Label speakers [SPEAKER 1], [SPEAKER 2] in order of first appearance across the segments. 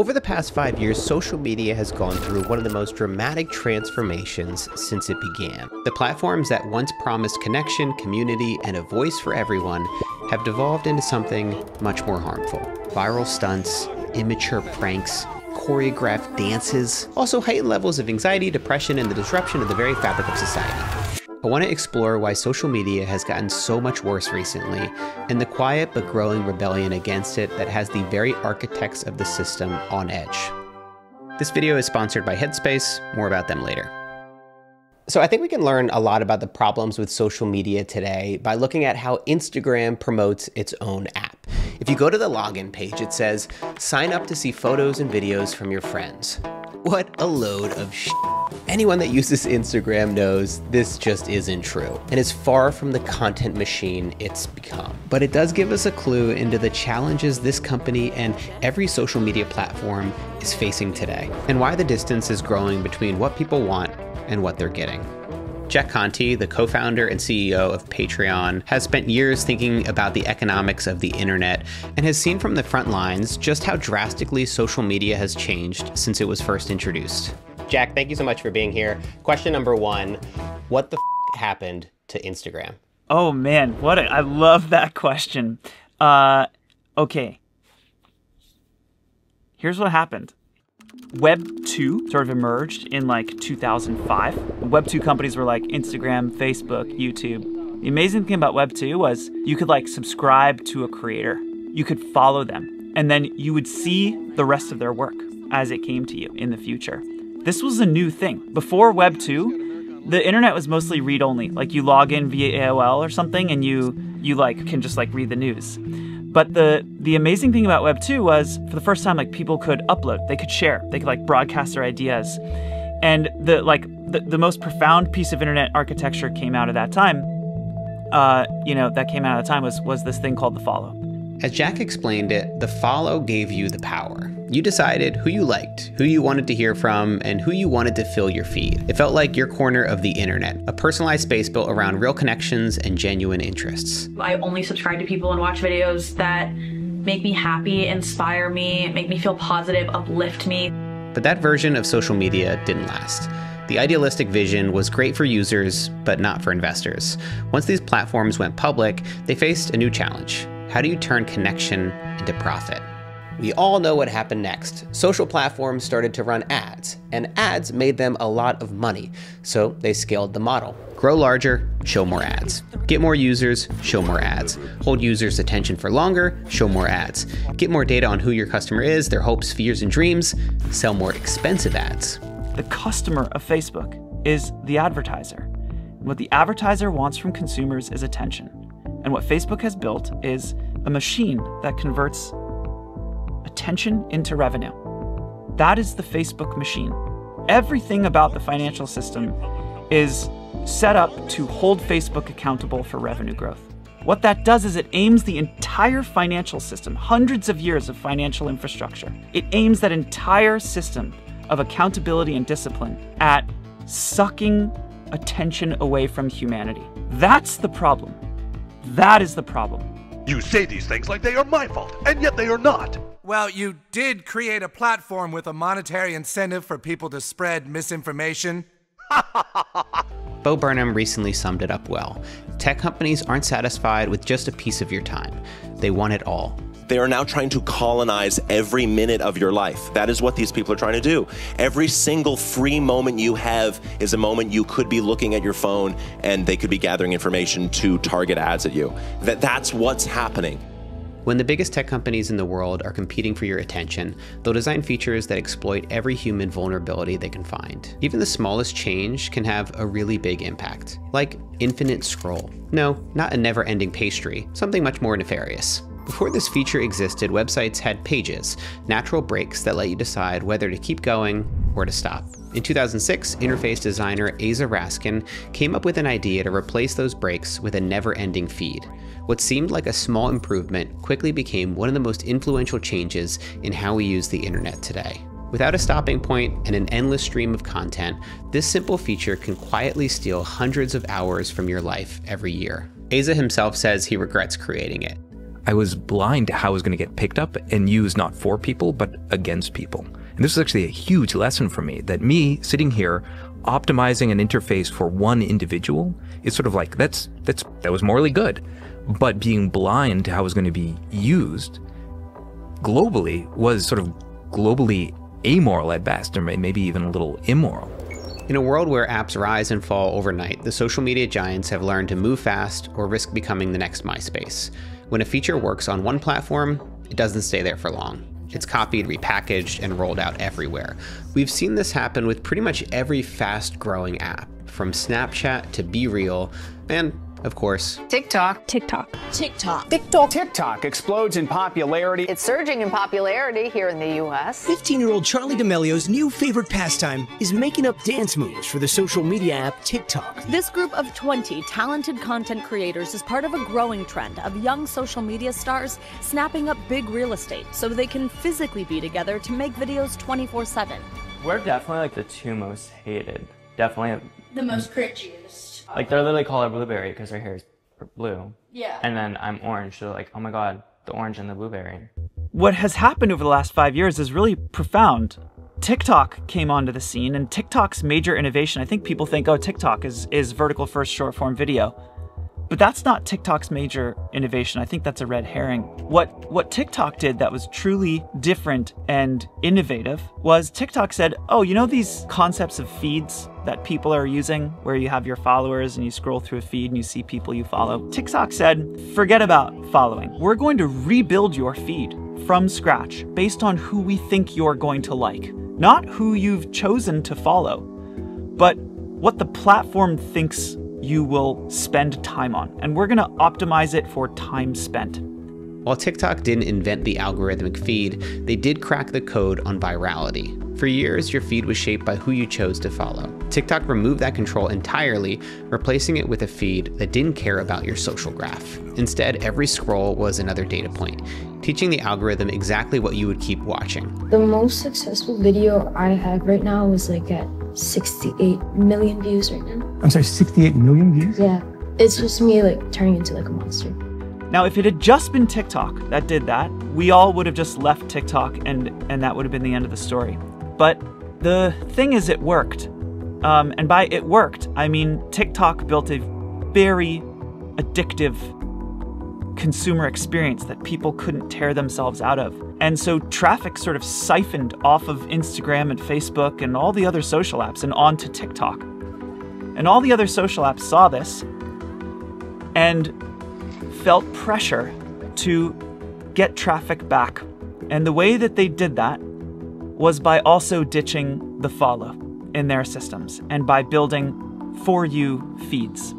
[SPEAKER 1] Over the past 5 years, social media has gone through one of the most dramatic transformations since it began. The platforms that once promised connection, community, and a voice for everyone have devolved into something much more harmful. Viral stunts, immature pranks, choreographed dances, also heightened levels of anxiety, depression, and the disruption of the very fabric of society. I want to explore why social media has gotten so much worse recently, and the quiet but growing rebellion against it that has the very architects of the system on edge. This video is sponsored by Headspace. More about them later. So I think we can learn a lot about the problems with social media today by looking at how Instagram promotes its own app. If you go to the login page, it says, sign up to see photos and videos from your friends. What a load of shit. Anyone that uses Instagram knows this just isn't true, and is far from the content machine it's become. But it does give us a clue into the challenges this company and every social media platform is facing today, and why the distance is growing between what people want and what they're getting. Jack Conte, the co-founder and CEO of Patreon, has spent years thinking about the economics of the internet and has seen from the front lines just how drastically social media has changed since it was first introduced. Jack, thank you so much for being here. Question number one, what the happened to Instagram?
[SPEAKER 2] Oh man, I love that question. Okay. Here's what happened. Web 2 sort of emerged in like 2005. Web 2 companies were like Instagram, Facebook, YouTube. The amazing thing about Web 2 was you could like subscribe to a creator. You could follow them, and then you would see the rest of their work as it came to you in the future. This was a new thing. Before Web 2, the internet was mostly read-only. Like you log in via AOL or something and you like can just like read the news. But the amazing thing about Web 2 was for the first time like people could upload, they could share, they could like broadcast their ideas. And the most profound piece of internet architecture came out of that time. Was this thing called the follow.
[SPEAKER 1] As Jack explained it, the follow gave you the power. You decided who you liked, who you wanted to hear from, and who you wanted to fill your feed. It felt like your corner of the internet, a personalized space built around real connections and genuine interests.
[SPEAKER 3] I only subscribe to people and watch videos that make me happy, inspire me, make me feel positive, uplift me.
[SPEAKER 1] But that version of social media didn't last. The idealistic vision was great for users, but not for investors. Once these platforms went public, they faced a new challenge. How do you turn connection into profit? We all know what happened next. Social platforms started to run ads, and ads made them a lot of money. So they scaled the model. Grow larger, show more ads. Get more users, show more ads. Hold users' attention for longer, show more ads. Get more data on who your customer is, their hopes, fears, and dreams. Sell more expensive ads.
[SPEAKER 2] The customer of Facebook is the advertiser. And what the advertiser wants from consumers is attention. And what Facebook has built is a machine that converts attention into revenue. That is the Facebook machine. Everything about the financial system is set up to hold Facebook accountable for revenue growth. What that does is it aims the entire financial system, hundreds of years of financial infrastructure. It aims that entire system of accountability and discipline at sucking attention away from humanity. That's the problem. That is the problem.
[SPEAKER 4] You say these things like they are my fault, and yet they are not.
[SPEAKER 5] Well, you did create a platform with a monetary incentive for people to spread misinformation.
[SPEAKER 1] Bo Burnham recently summed it up well. Tech companies aren't satisfied with just a piece of your time. They want it all.
[SPEAKER 6] They are now trying to colonize every minute of your life. That is what these people are trying to do. Every single free moment you have is a moment you could be looking at your phone and they could be gathering information to target ads at you. That's what's happening.
[SPEAKER 1] When the biggest tech companies in the world are competing for your attention, they'll design features that exploit every human vulnerability they can find. Even the smallest change can have a really big impact, like infinite scroll. No, not a never-ending pastry, something much more nefarious. Before this feature existed, websites had pages, natural breaks that let you decide whether to keep going or to stop. In 2006, interface designer Asa Raskin came up with an idea to replace those breaks with a never-ending feed. What seemed like a small improvement quickly became one of the most influential changes in how we use the internet today. Without a stopping point and an endless stream of content, this simple feature can quietly steal hundreds of hours from your life every year. Asa himself says he regrets creating it.
[SPEAKER 7] I was blind to how it was going to get picked up and used not for people, but against people. And this was actually a huge lesson for me, that me sitting here optimizing an interface for one individual is sort of like, that was morally good. But being blind to how it was going to be used globally was sort of globally amoral at best, or maybe even a little immoral.
[SPEAKER 1] In a world where apps rise and fall overnight, the social media giants have learned to move fast or risk becoming the next MySpace. When a feature works on one platform, it doesn't stay there for long. It's copied, repackaged, and rolled out everywhere. We've seen this happen with pretty much every fast-growing app, from Snapchat to BeReal, and of course,
[SPEAKER 8] TikTok.
[SPEAKER 9] TikTok explodes in popularity.
[SPEAKER 8] It's surging in popularity here in the U.S.
[SPEAKER 10] 15-year-old Charlie D'Amelio's new favorite pastime is making up dance moves for the social media app TikTok.
[SPEAKER 11] This group of 20 talented content creators is part of a growing trend of young social media stars snapping up big real estate so they can physically be together to make videos 24/7.
[SPEAKER 12] We're definitely like the two most hated. Definitely
[SPEAKER 13] the most cringiest.
[SPEAKER 12] Like, they're literally call her Blueberry because her hair is blue.
[SPEAKER 13] Yeah.
[SPEAKER 12] And then I'm orange, so like, oh my god, the orange and the blueberry.
[SPEAKER 2] What has happened over the last 5 years is really profound. TikTok came onto the scene, and TikTok's major innovation, I think people think, oh, TikTok is vertical first short form video. But that's not TikTok's major innovation. I think that's a red herring. What TikTok did that was truly different and innovative was TikTok said, oh, you know these concepts of feeds that people are using where you have your followers and you scroll through a feed and you see people you follow? TikTok said, forget about following. We're going to rebuild your feed from scratch based on who we think you're going to like. Not who you've chosen to follow, but what the platform thinks you will spend time on, and we're gonna optimize it for time spent.
[SPEAKER 1] While TikTok didn't invent the algorithmic feed, they did crack the code on virality. For years, your feed was shaped by who you chose to follow. TikTok removed that control entirely, replacing it with a feed that didn't care about your social graph. Instead, every scroll was another data point, teaching the algorithm exactly what you would keep watching.
[SPEAKER 14] The most successful video I have right now is like at 68 million views right now.
[SPEAKER 15] I'm sorry, 68 million views?
[SPEAKER 14] Yeah, it's just me like turning into like a monster.
[SPEAKER 2] Now, if it had just been TikTok that did that, we all would have just left TikTok and that would have been the end of the story. But the thing is, it worked. And by it worked, I mean TikTok built a very addictive consumer experience that people couldn't tear themselves out of. And so traffic sort of siphoned off of Instagram and Facebook and all the other social apps and onto TikTok. And all the other social apps saw this and felt pressure to get traffic back. And the way that they did that was by also ditching the follow in their systems and by building For You feeds.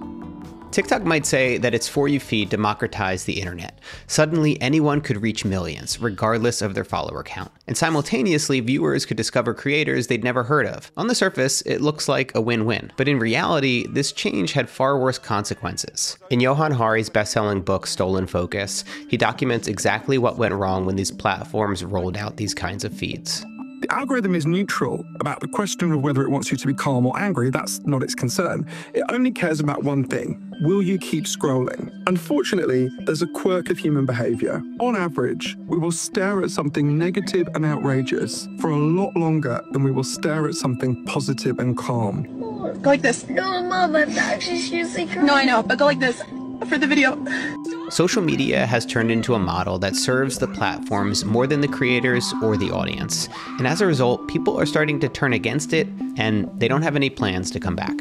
[SPEAKER 1] TikTok might say that its For You feed democratized the internet. Suddenly, anyone could reach millions, regardless of their follower count. And simultaneously, viewers could discover creators they'd never heard of. On the surface, it looks like a win-win. But in reality, this change had far worse consequences. In Johan Hari's best-selling book, Stolen Focus, he documents exactly what went wrong when these platforms rolled out these kinds of feeds.
[SPEAKER 15] The algorithm is neutral about the question of whether it wants you to be calm or angry. That's not its concern. It only cares about one thing. Will you keep scrolling? Unfortunately, there's a quirk of human behavior. On average, we will stare at something negative and outrageous for a lot longer than we will stare at something positive and calm.
[SPEAKER 13] Go like this. No, Mom, I'm actually seriously crying. No, I know, but go like this for the video.
[SPEAKER 1] Social media has turned into a model that serves the platforms more than the creators or the audience. And as a result, people are starting to turn against it, and they don't have any plans to come back.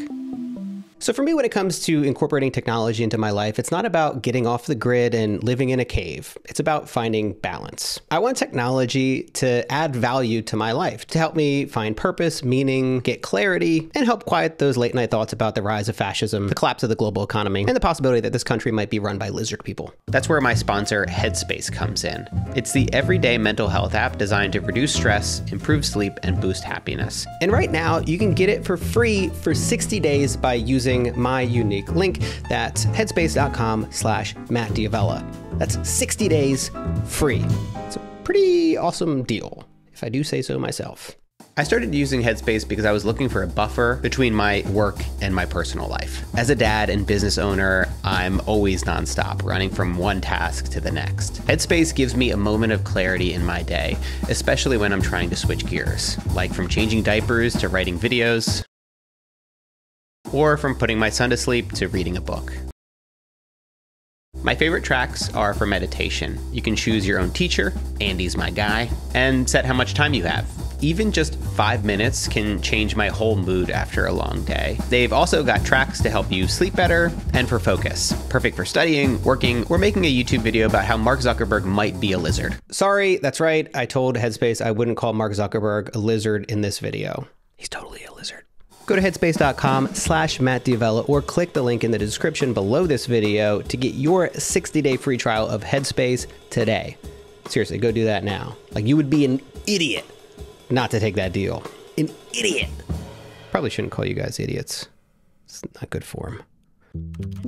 [SPEAKER 1] So for me, when it comes to incorporating technology into my life, it's not about getting off the grid and living in a cave. It's about finding balance. I want technology to add value to my life, to help me find purpose, meaning, get clarity, and help quiet those late night thoughts about the rise of fascism, the collapse of the global economy, and the possibility that this country might be run by lizard people. That's where my sponsor, Headspace, comes in. It's the everyday mental health app designed to reduce stress, improve sleep, and boost happiness. And right now, you can get it for free for 60 days by using my unique link. That's headspace.com/Matt D'Avella. That's 60 days free. It's a pretty awesome deal, if I do say so myself. I started using Headspace because I was looking for a buffer between my work and my personal life. As a dad and business owner, I'm always nonstop, running from one task to the next. Headspace gives me a moment of clarity in my day, especially when I'm trying to switch gears, like from changing diapers to writing videos, or from putting my son to sleep to reading a book. My favorite tracks are for meditation. You can choose your own teacher, Andy's my guy, and set how much time you have. Even just 5 minutes can change my whole mood after a long day. They've also got tracks to help you sleep better and for focus. Perfect for studying, working, or making a YouTube video about how Mark Zuckerberg might be a lizard. Sorry, that's right. I told Headspace I wouldn't call Mark Zuckerberg a lizard in this video. He's totally a lizard. Go to headspace.com/Matt D'Avella or click the link in the description below this video to get your 60-day free trial of Headspace today. Seriously, go do that now. Like, you would be an idiot not to take that deal. An idiot. Probably shouldn't call you guys idiots. It's not good form.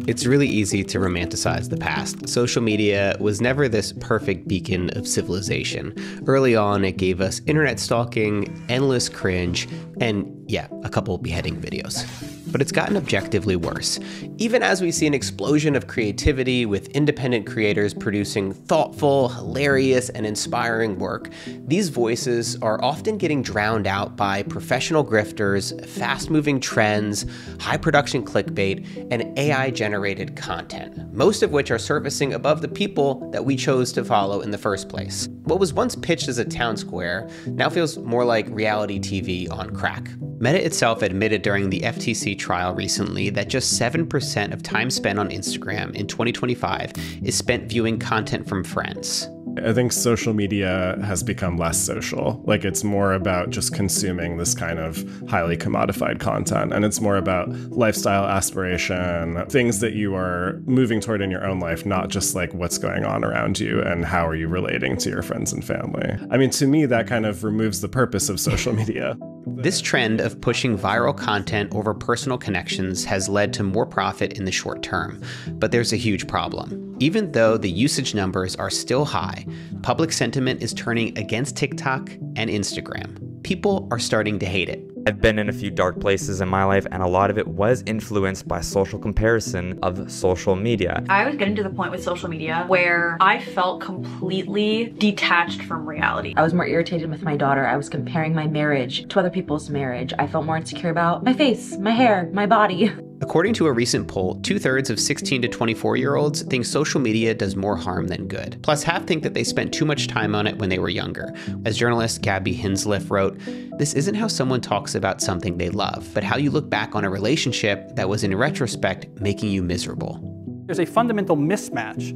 [SPEAKER 1] It's really easy to romanticize the past. Social media was never this perfect beacon of civilization. Early on, it gave us internet stalking, endless cringe, and yeah, a couple beheading videos. But it's gotten objectively worse. Even as we see an explosion of creativity with independent creators producing thoughtful, hilarious, and inspiring work, these voices are often getting drowned out by professional grifters, fast-moving trends, high-production clickbait, and AI-generated content, most of which are surfacing above the people that we chose to follow in the first place. What was once pitched as a town square now feels more like reality TV on crack. Meta itself admitted during the FTC trial recently that just 7% of time spent on Instagram in 2025 is spent viewing content from friends.
[SPEAKER 16] I think social media has become less social. Like, it's more about just consuming this kind of highly commodified content. And it's more about lifestyle aspiration, things that you are moving toward in your own life, not just like what's going on around you and how are you relating to your friends and family. I mean, to me, that kind of removes the purpose of social media.
[SPEAKER 1] This trend of pushing viral content over personal connections has led to more profit in the short term, but there's a huge problem. Even though the usage numbers are still high, public sentiment is turning against TikTok and Instagram. People are starting to hate it.
[SPEAKER 17] I've been in a few dark places in my life, and a lot of it was influenced by social comparison of social media.
[SPEAKER 3] I was getting to the point with social media where I felt completely detached from reality.
[SPEAKER 18] I was more irritated with my daughter. I was comparing my marriage to other people's marriage. I felt more insecure about my face, my hair, my body.
[SPEAKER 1] According to a recent poll, 2/3 of 16 to 24-year-olds think social media does more harm than good. Plus, half think that they spent too much time on it when they were younger. As journalist Gabby Hinsliff wrote, "This isn't how someone talks about something they love, but how you look back on a relationship that was in retrospect making you miserable."
[SPEAKER 19] There's a fundamental mismatch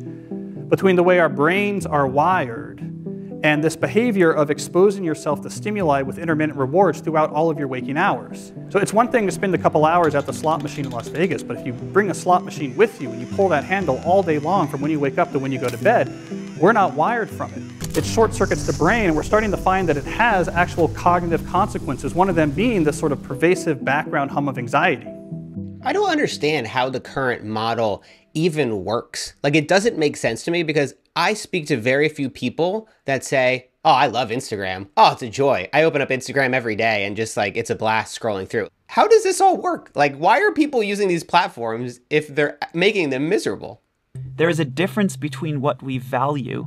[SPEAKER 19] between the way our brains are wired and this behavior of exposing yourself to stimuli with intermittent rewards throughout all of your waking hours. So it's one thing to spend a couple hours at the slot machine in Las Vegas, but if you bring a slot machine with you and you pull that handle all day long from when you wake up to when you go to bed, we're not wired from it. It short circuits the brain, and we're starting to find that it has actual cognitive consequences, one of them being this sort of pervasive background hum of anxiety.
[SPEAKER 1] I don't understand how the current model even works. Like, it doesn't make sense to me because I speak to very few people that say, oh, I love Instagram. Oh, it's a joy. I open up Instagram every day and just like, it's a blast scrolling through. How does this all work? Like, why are people using these platforms if they're making them miserable?
[SPEAKER 2] There is a difference between what we value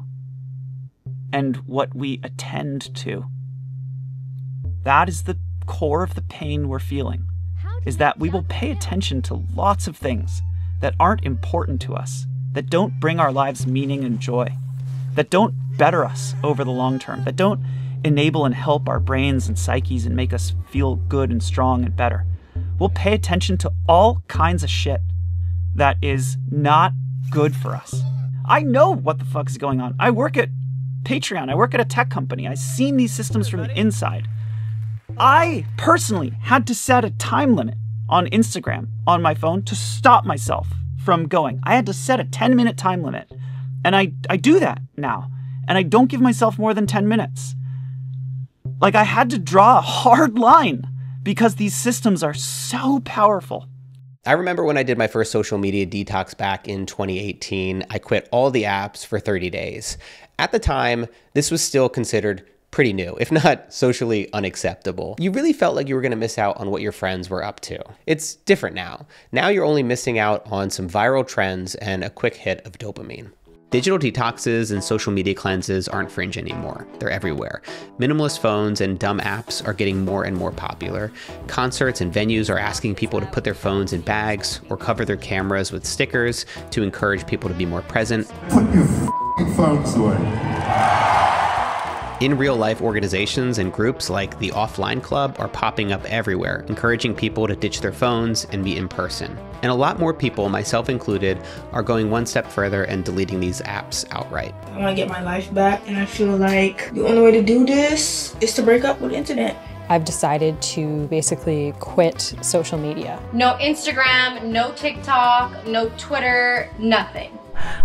[SPEAKER 2] and what we attend to. That is the core of the pain we're feeling, is that we will pay attention to lots of things that aren't important to us, that don't bring our lives meaning and joy, that don't better us over the long term, that don't enable and help our brains and psyches and make us feel good and strong and better. We'll pay attention to all kinds of shit that is not good for us. I know what the fuck is going on. I work at Patreon. I work at a tech company. I've seen these systems from the inside. I personally had to set a time limit on Instagram on my phone to stop myself from going. I had to set a 10-minute time limit. And I do that now. And I don't give myself more than 10 minutes. Like, I had to draw a hard line because these systems are so powerful.
[SPEAKER 1] I remember when I did my first social media detox back in 2018, I quit all the apps for 30 days. At the time, this was still considered pretty new, if not socially unacceptable. You really felt like you were going to miss out on what your friends were up to. It's different now. Now you're only missing out on some viral trends and a quick hit of dopamine. Digital detoxes and social media cleanses aren't fringe anymore. They're everywhere. Minimalist phones and dumb apps are getting more and more popular. Concerts and venues are asking people to put their phones in bags or cover their cameras with stickers to encourage people to be more present.
[SPEAKER 20] Put your f***ing phones away.
[SPEAKER 1] In real life organizations and groups like the Offline Club are popping up everywhere, encouraging people to ditch their phones and meet in person. And a lot more people, myself included, are going one step further and deleting these apps outright.
[SPEAKER 21] I want to get my life back, and I feel like the only way to do this is to break up with the internet.
[SPEAKER 22] I've decided to basically quit social media.
[SPEAKER 23] No Instagram, no TikTok, no Twitter, nothing.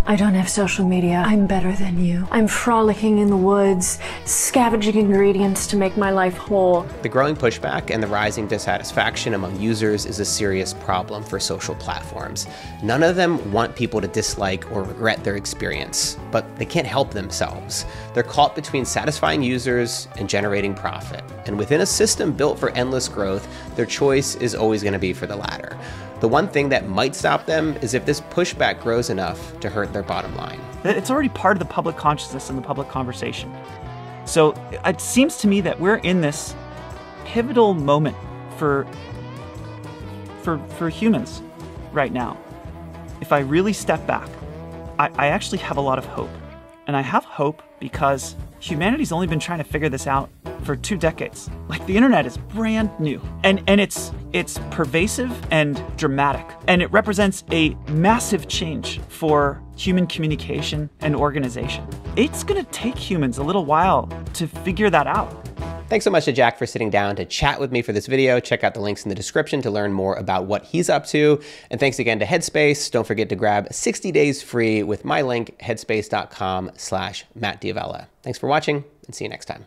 [SPEAKER 24] I don't have social media. I'm better than you. I'm frolicking in the woods, scavenging ingredients to make my life whole.
[SPEAKER 1] The growing pushback and the rising dissatisfaction among users is a serious problem for social platforms. None of them want people to dislike or regret their experience, but they can't help themselves. They're caught between satisfying users and generating profit. And within a system built for endless growth, their choice is always going to be for the latter. The one thing that might stop them is if this pushback grows enough to hurt their bottom line.
[SPEAKER 2] It's already part of the public consciousness and the public conversation. So it seems to me that we're in this pivotal moment for humans right now. If I really step back, I actually have a lot of hope. And I have hope because humanity's only been trying to figure this out for 2 decades. Like, the internet is brand new, and it's pervasive and dramatic, and it represents a massive change for human communication and organization. It's gonna take humans a little while to figure that out.
[SPEAKER 1] Thanks so much to Jack for sitting down to chat with me for this video. Check out the links in the description to learn more about what he's up to. And thanks again to Headspace. Don't forget to grab 60 days free with my link, headspace.com/Matt D'Avella. Thanks for watching, and see you next time.